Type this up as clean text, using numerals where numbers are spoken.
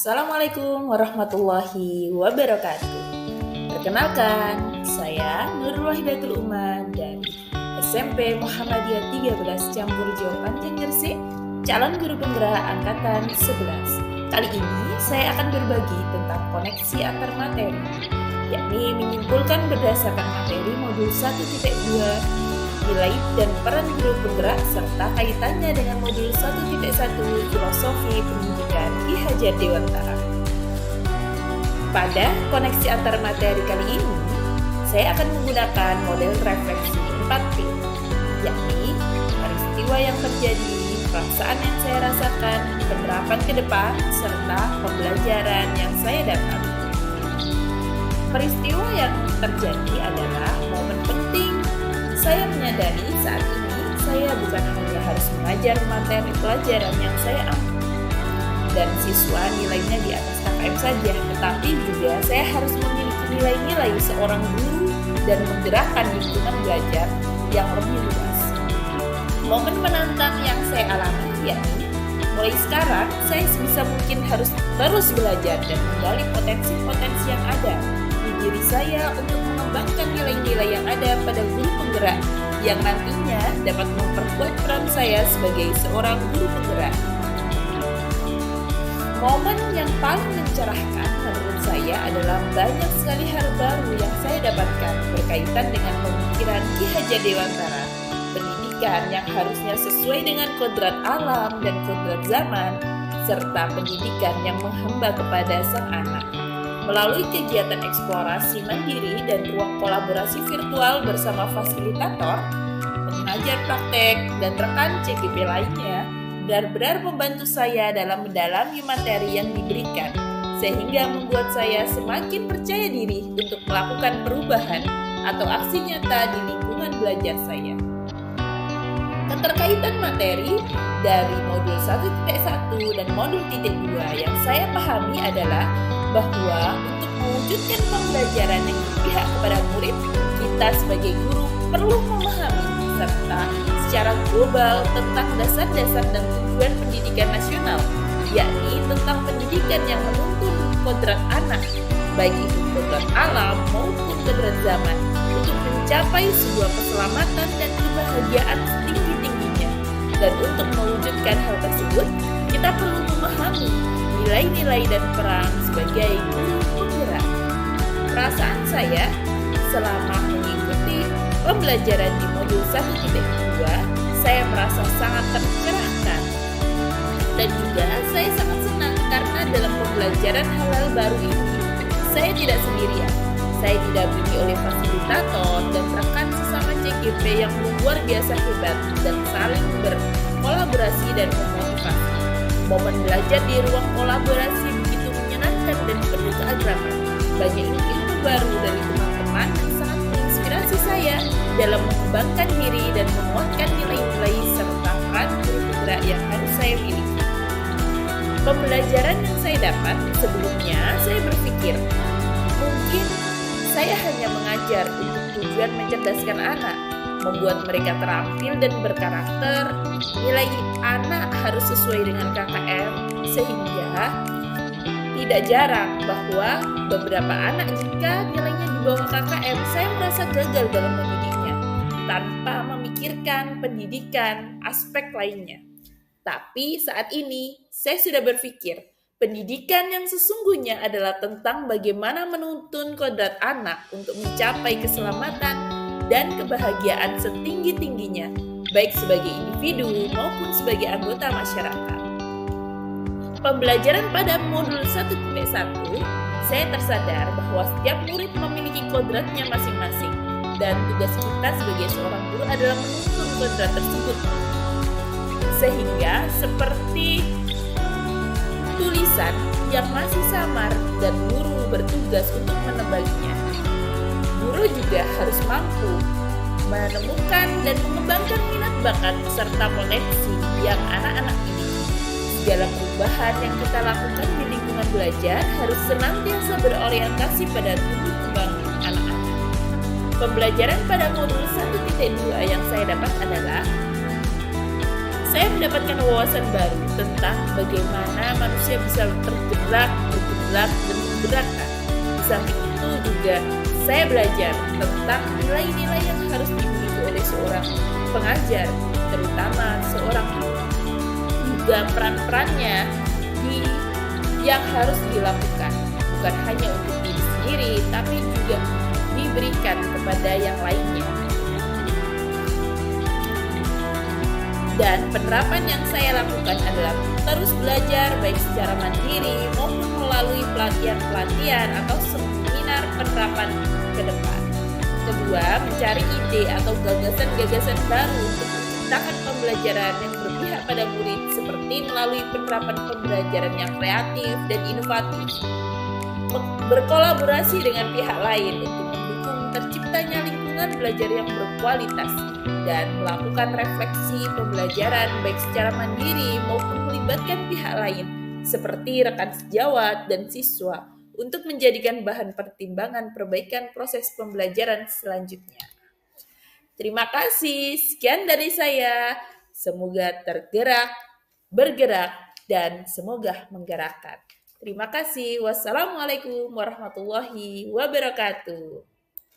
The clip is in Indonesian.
Assalamualaikum warahmatullahi wabarakatuh. Perkenalkan, saya Nurul Wahidatul Umar dari SMP Muhammadiyah 13 Campur Jawa Panjang Gresik, calon guru penggerak angkatan 11. Kali ini saya akan berbagi tentang koneksi antar materi, yakni menyimpulkan berdasarkan materi modul 1.2 nilai dan peran guru penggerak serta kaitannya dengan modul 1.1 filosofi pendidikan Ki Hajar Dewantara. Pada koneksi antar materi kali ini, saya akan menggunakan model refleksi 4P, yakni peristiwa yang terjadi, perasaan yang saya rasakan, penerapan ke depan, serta pembelajaran yang saya dapat. Peristiwa yang terjadi adalah momen penting. Saya menyadari saat ini saya bukan hanya harus mengajar materi pelajaran yang saya ambil dan siswa nilainya di atas KKM saja, tetapi juga saya harus memiliki nilai-nilai seorang guru dan menggerakkan lingkungan belajar yang lebih luas. Momen menantang yang saya alami yakni mulai sekarang saya sebisa mungkin harus terus belajar dan menggali potensi-potensi yang ada di diri saya untuk mengembangkan nilai-nilai yang ada pada guru penggerak yang nantinya dapat memperkuat peran saya sebagai seorang guru penggerak. Momen yang paling mencerahkan menurut saya adalah banyak sekali hal baru yang saya dapatkan berkaitan dengan pemikiran Ki Hajar Dewantara, pendidikan yang harusnya sesuai dengan kodrat alam dan kodrat zaman, serta pendidikan yang menghamba kepada sang anak. Melalui kegiatan eksplorasi mandiri dan ruang kolaborasi virtual bersama fasilitator, pengajar praktek, dan rekan CGP lainnya, benar-benar membantu saya dalam mendalami materi yang diberikan, sehingga membuat saya semakin percaya diri untuk melakukan perubahan atau aksi nyata di lingkungan belajar saya. Keterkaitan materi dari modul 1.1 dan modul 2 yang saya pahami adalah bahwa untuk mewujudkan pembelajaran yang berpihak kepada murid, kita sebagai guru perlu memahami serta secara global tentang dasar-dasar dan tujuan pendidikan nasional, yakni tentang pendidikan yang menuntun kodrat anak, baik itu kodrat alam maupun kodrat zaman, untuk mencapai sebuah keselamatan dan kebahagiaan setinggi-tingginya. Dan untuk mewujudkan hal tersebut, kita perlu memahami nilai-nilai dan peran sebagai guru penggerak. Perasaan saya selama mengikuti pembelajaran di modul 1.2, saya merasa sangat tercerahkan. Dan juga saya sangat senang karena dalam pembelajaran hal-hal baru ini, saya tidak sendirian. Saya didampingi oleh fasilitator dan rekan sesama CGP yang luar biasa hebat dan saling berkolaborasi dan memotivasi. Momen belajar di ruang kolaborasi begitu menyenangkan dan penuh keakraban. Banyak ilmu baru dari teman-teman yang sangat menginspirasi saya dalam mengembangkan diri dan menguatkan nilai-nilai serta peran guru penggerak yang harus saya miliki. Pembelajaran yang saya dapat sebelumnya, saya berpikir mungkin saya hanya mengajar untuk tujuan mencerdaskan anak, membuat mereka terampil dan berkarakter. Nilai anak harus sesuai dengan KKM, sehingga tidak jarang bahwa beberapa anak jika nilainya di bawah KKM, saya merasa gagal dalam mendidiknya, tanpa memikirkan pendidikan aspek lainnya. Tapi saat ini, saya sudah berpikir, pendidikan yang sesungguhnya adalah tentang bagaimana menuntun kodrat anak untuk mencapai keselamatan dan kebahagiaan setinggi-tingginya, baik sebagai individu maupun sebagai anggota masyarakat. Pembelajaran pada modul 1.1, saya tersadar bahwa setiap murid memiliki kodratnya masing-masing, dan tugas kita sebagai seorang guru adalah menuntun kodrat tersebut. Sehingga seperti tulisan yang masih samar dan guru bertugas untuk menebaginya. Guru juga harus mampu menemukan dan mengembangkan minat bakat serta potensi yang anak-anak miliki. Segala perubahan yang kita lakukan di lingkungan belajar harus senantiasa berorientasi pada tumbuh kembang anak-anak. Pembelajaran pada modul 1.2 yang saya dapat adalah saya mendapatkan wawasan baru tentang bagaimana manusia bisa terjebak bergerak, dan bergerakan. Di samping itu juga saya belajar tentang nilai-nilai yang harus dimiliki oleh seorang pengajar, terutama seorang guru. Juga peran-perannya yang harus dilakukan, bukan hanya untuk diri sendiri, tapi juga diberikan kepada yang lainnya. Dan penerapan yang saya lakukan adalah terus belajar baik secara mandiri maupun melalui pelatihan-pelatihan atau seminar penerapan ke depan. Kedua, mencari ide atau gagasan-gagasan baru untuk menciptakan pembelajaran yang berpihak pada murid seperti melalui penerapan pembelajaran yang kreatif dan inovatif. Berkolaborasi dengan pihak lain untuk mendukung terciptanya lingkungan belajar yang berkualitas dan melakukan refleksi pembelajaran baik secara mandiri maupun melibatkan pihak lain seperti rekan sejawat dan siswa untuk menjadikan bahan pertimbangan perbaikan proses pembelajaran selanjutnya. Terima kasih, sekian dari saya. Semoga tergerak, bergerak, dan semoga menggerakkan. Terima kasih. Wassalamualaikum warahmatullahi wabarakatuh.